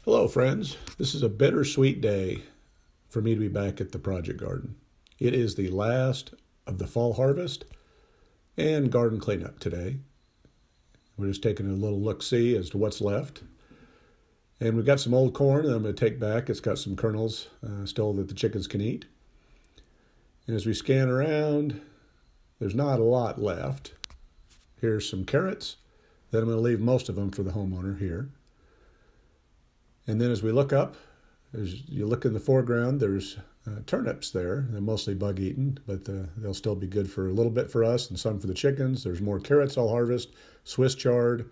Hello, friends. This is a bittersweet day for me to be back at the project garden. It is the last of the fall harvest and garden cleanup today. We're just taking a little look-see as to what's left. And we've got some old corn that I'm going to take back. It's got some kernels still that the chickens can eat. And as we scan around, there's not a lot left. Here's some carrots. Then I'm going to leave most of them for the homeowner here. And then as we look up, as you look in the foreground, there's turnips there. They're mostly bug-eaten, but they'll still be good for a little bit for us and some for the chickens. There's more carrots I'll harvest, Swiss chard,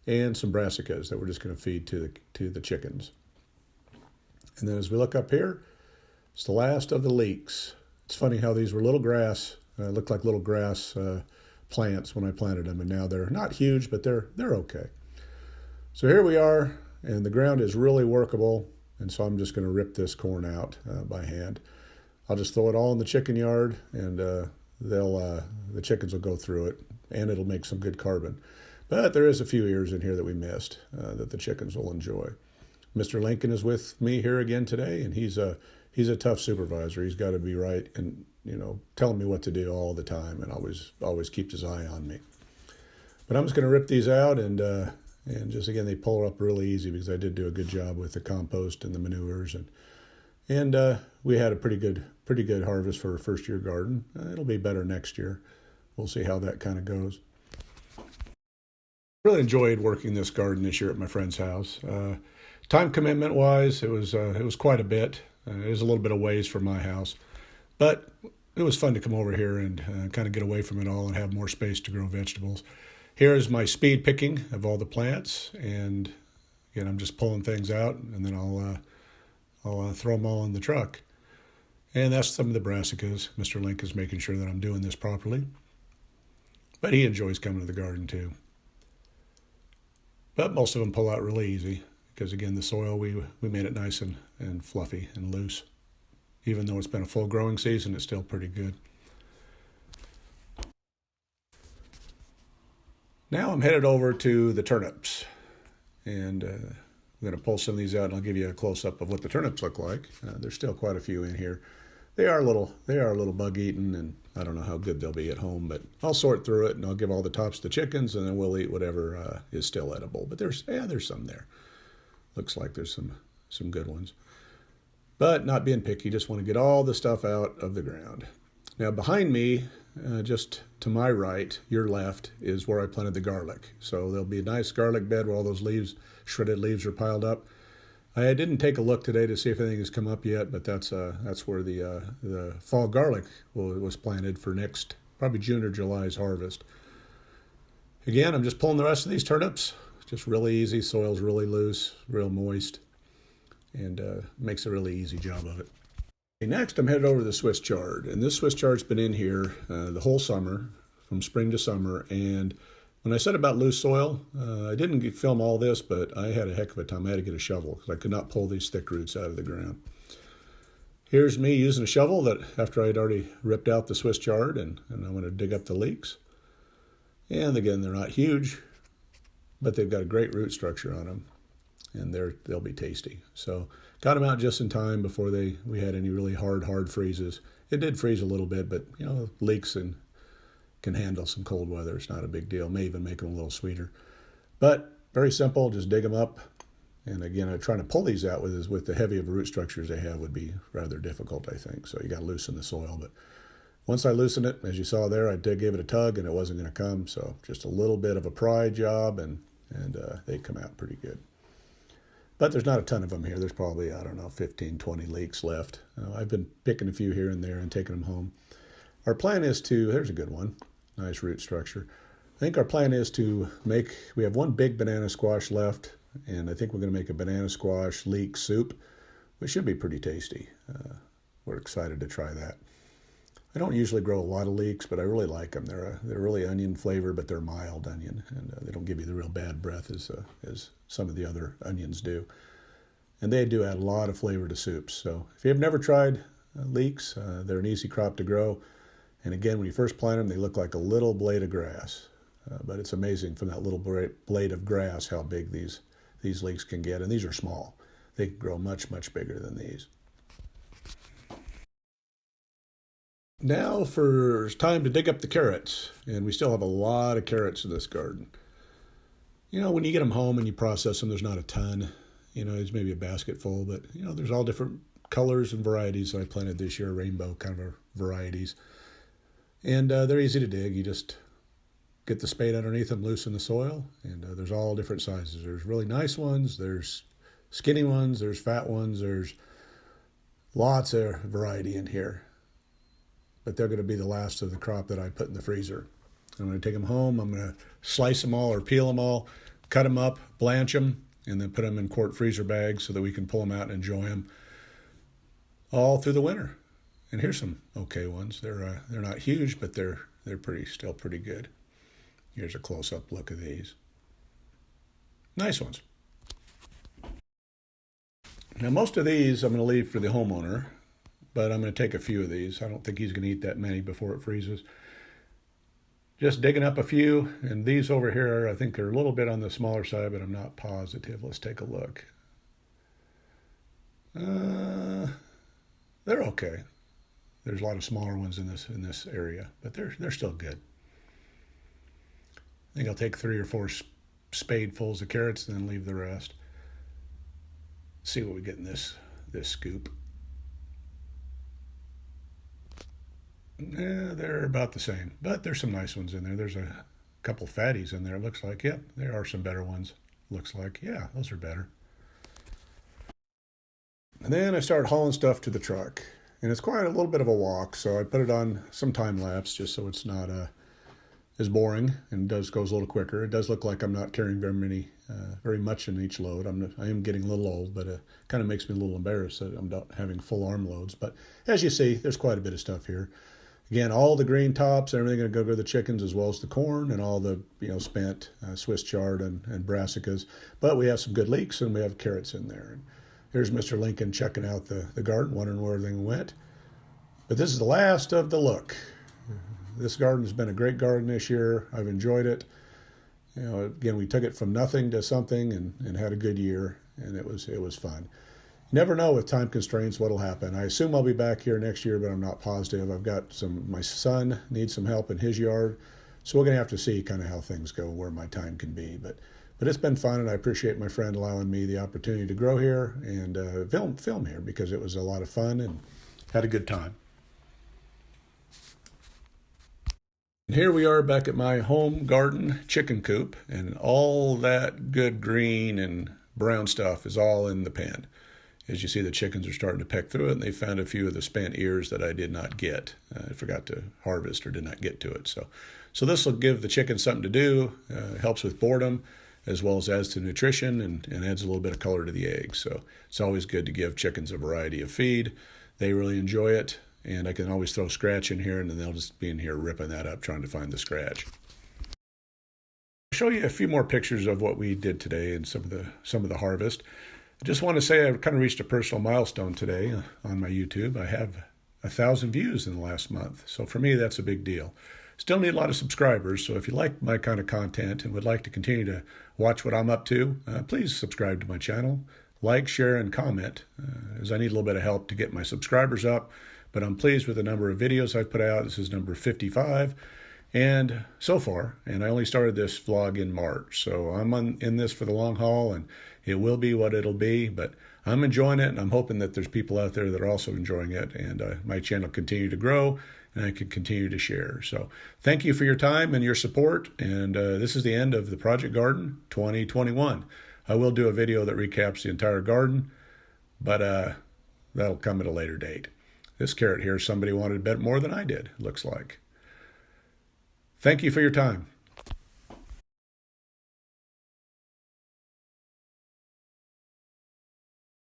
and some brassicas that we're just going to feed to the chickens. And then as we look up here, it's the last of the leeks. It's funny how these were little grass, looked like little grass plants when I planted them, and now they're not huge, but they're okay. So here we are. And the ground is really workable, and so I'm just going to rip this corn out by hand. I'll just throw it all in the chicken yard, and the chickens will go through it, and it'll make some good carbon. But there is a few ears in here that we missed that the chickens will enjoy. Mr. Lincoln is with me here again today, and he's a tough supervisor. He's got to be right and telling me what to do all the time, and always keeps his eye on me. But I'm just going to rip these out and just again, they pull up really easy because I did do a good job with the compost and the manures, and we had a pretty good harvest for a first-year garden. It'll be better next year. We'll see how that kind of goes. Really enjoyed working this garden this year at my friend's house. Time commitment wise, it was quite a bit. It was a little bit of ways from my house, but it was fun to come over here and kind of get away from it all and have more space to grow vegetables. Here is my speed picking of all the plants, and again, I'm just pulling things out, and then I'll throw them all in the truck. And that's some of the brassicas. Mr. Link is making sure that I'm doing this properly, but he enjoys coming to the garden too. But most of them pull out really easy because again, the soil we made it nice and fluffy and loose. Even though it's been a full growing season, it's still pretty good. Now I'm headed over to the turnips, and I'm going to pull some of these out, and I'll give you a close-up of what the turnips look like. There's still quite a few in here. They are a little bug-eaten, and I don't know how good they'll be at home, but I'll sort through it, and I'll give all the tops to the chickens, and then we'll eat whatever is still edible. But there's some there. Looks like there's some good ones. But not being picky, just want to get all the stuff out of the ground. Now behind me, just to my right, your left, is where I planted the garlic. So there'll be a nice garlic bed where all those shredded leaves are piled up. I didn't take a look today to see if anything has come up yet, but that's where the fall garlic was planted for next, probably June or July's harvest. Again, I'm just pulling the rest of these turnips. Just really easy. Soil's really loose, real moist, and makes a really easy job of it. Next, I'm headed over to the Swiss chard, and this Swiss chard's been in here the whole summer, from spring to summer, and when I said about loose soil, I didn't film all this, but I had a heck of a time. I had to get a shovel because I could not pull these thick roots out of the ground. Here's me using a shovel that after I'd already ripped out the Swiss chard, and I'm going to dig up the leeks. And again, they're not huge, but they've got a great root structure on them, and they'll be tasty. So got them out just in time before we had any really hard freezes. It did freeze a little bit, but leeks can handle some cold weather. It's not a big deal. May even make them a little sweeter. But very simple. Just dig them up. And again, trying to pull these out with the heavy of root structures they have would be rather difficult, I think. So you got to loosen the soil. But once I loosened it, as you saw there, I gave it a tug, and it wasn't going to come. So just a little bit of a pry job, and they come out pretty good. But there's not a ton of them here. There's probably, 15, 20 leeks left. I've been picking a few here and there and taking them home. Our plan is there's a good one, nice root structure. I think our plan is we have one big banana squash left, and I think we're going to make a banana squash leek soup, which should be pretty tasty. We're excited to try that. I don't usually grow a lot of leeks, but I really like them. They're really onion flavored, but they're mild onion, and they don't give you the real bad breath as some of the other onions do. And they do add a lot of flavor to soups. So if you've never tried leeks, they're an easy crop to grow. And again, when you first plant them, they look like a little blade of grass. But it's amazing from that little blade of grass how big these leeks can get. And these are small. they can grow much, much bigger than these. Now for it's time to dig up the carrots, and we still have a lot of carrots in this garden. You know, when you get them home and you process them, there's not a ton. You know, it's maybe a basket full, but you know, there's all different colors and varieties that I planted this year, rainbow kind of varieties. And they're easy to dig. You just get the spade underneath them, loosen the soil, and there's all different sizes. There's really nice ones, there's skinny ones, there's fat ones, there's lots of variety in here. But they're going to be the last of the crop that I put in the freezer. I'm going to take them home. I'm going to slice them all or peel them all, cut them up, blanch them, and then put them in quart freezer bags so that we can pull them out and enjoy them all through the winter. And here's some okay ones. They're not huge, but they're still pretty good. Here's a close-up look of these. Nice ones. Now most of these I'm going to leave for the homeowner, but I'm going to take a few of these. I don't think he's going to eat that many before it freezes. Just digging up a few, and these over here I think are a little bit on the smaller side, but I'm not positive. Let's take a look. They're okay. There's a lot of smaller ones in this area, but they're still good. I think I'll take 3 or 4 spadefuls of carrots and then leave the rest. See what we get in this scoop. Yeah, they're about the same, but there's some nice ones in there. There's a couple fatties in there, it looks like. Yep, there are some better ones. Looks like, yeah, those are better. And then I started hauling stuff to the truck. And it's quite a little bit of a walk, so I put it on some time lapse just so it's not as boring and goes a little quicker. It does look like I'm not carrying very much in each load. I am getting a little old, but it kind of makes me a little embarrassed that I'm not having full arm loads. But as you see, there's quite a bit of stuff here. Again, all the green tops, everything going to go to the chickens, as well as the corn and all the spent Swiss chard and brassicas. But we have some good leeks and we have carrots in there. And here's Mr. Lincoln checking out the garden, wondering where everything went. But this is the last of the look. This garden has been a great garden this year. I've enjoyed it. You know, again, we took it from nothing to something and had a good year, and it was fun. You never know with time constraints what'll happen. I assume I'll be back here next year, but I'm not positive. I've got my son needs some help in his yard, so we're going to have to see kind of how things go, where my time can be. But it's been fun, and I appreciate my friend allowing me the opportunity to grow here and film here, because it was a lot of fun and had a good time. And here we are back at my home garden chicken coop, and all that good green and brown stuff is all in the pen. As you see, the chickens are starting to peck through it, and they found a few of the spent ears that I did not get. I forgot to harvest or did not get to it. So this will give the chickens something to do, helps with boredom, as well as adds to nutrition and adds a little bit of color to the eggs. So it's always good to give chickens a variety of feed. They really enjoy it, and I can always throw scratch in here, and then they'll just be in here ripping that up, trying to find the scratch. I'll show you a few more pictures of what we did today and some of the harvest. I just want to say I've kind of reached a personal milestone today on my YouTube. I have 1,000 views in the last month, so for me that's a big deal. Still need a lot of subscribers, so if you like my kind of content and would like to continue to watch what I'm up to, please subscribe to my channel, like, share, and comment, as I need a little bit of help to get my subscribers up. But I'm pleased with the number of videos I've put out. This is number 55, and so far, and I only started this vlog in March, so I'm in this for the long haul, and it will be what it'll be, but I'm enjoying it, and I'm hoping that there's people out there that are also enjoying it, and my channel continue to grow, and I can continue to share. So thank you for your time and your support, and this is the end of the Project Garden 2021. I will do a video that recaps the entire garden, but that'll come at a later date. This carrot here, somebody wanted a bit more than I did, looks like. Thank you for your time.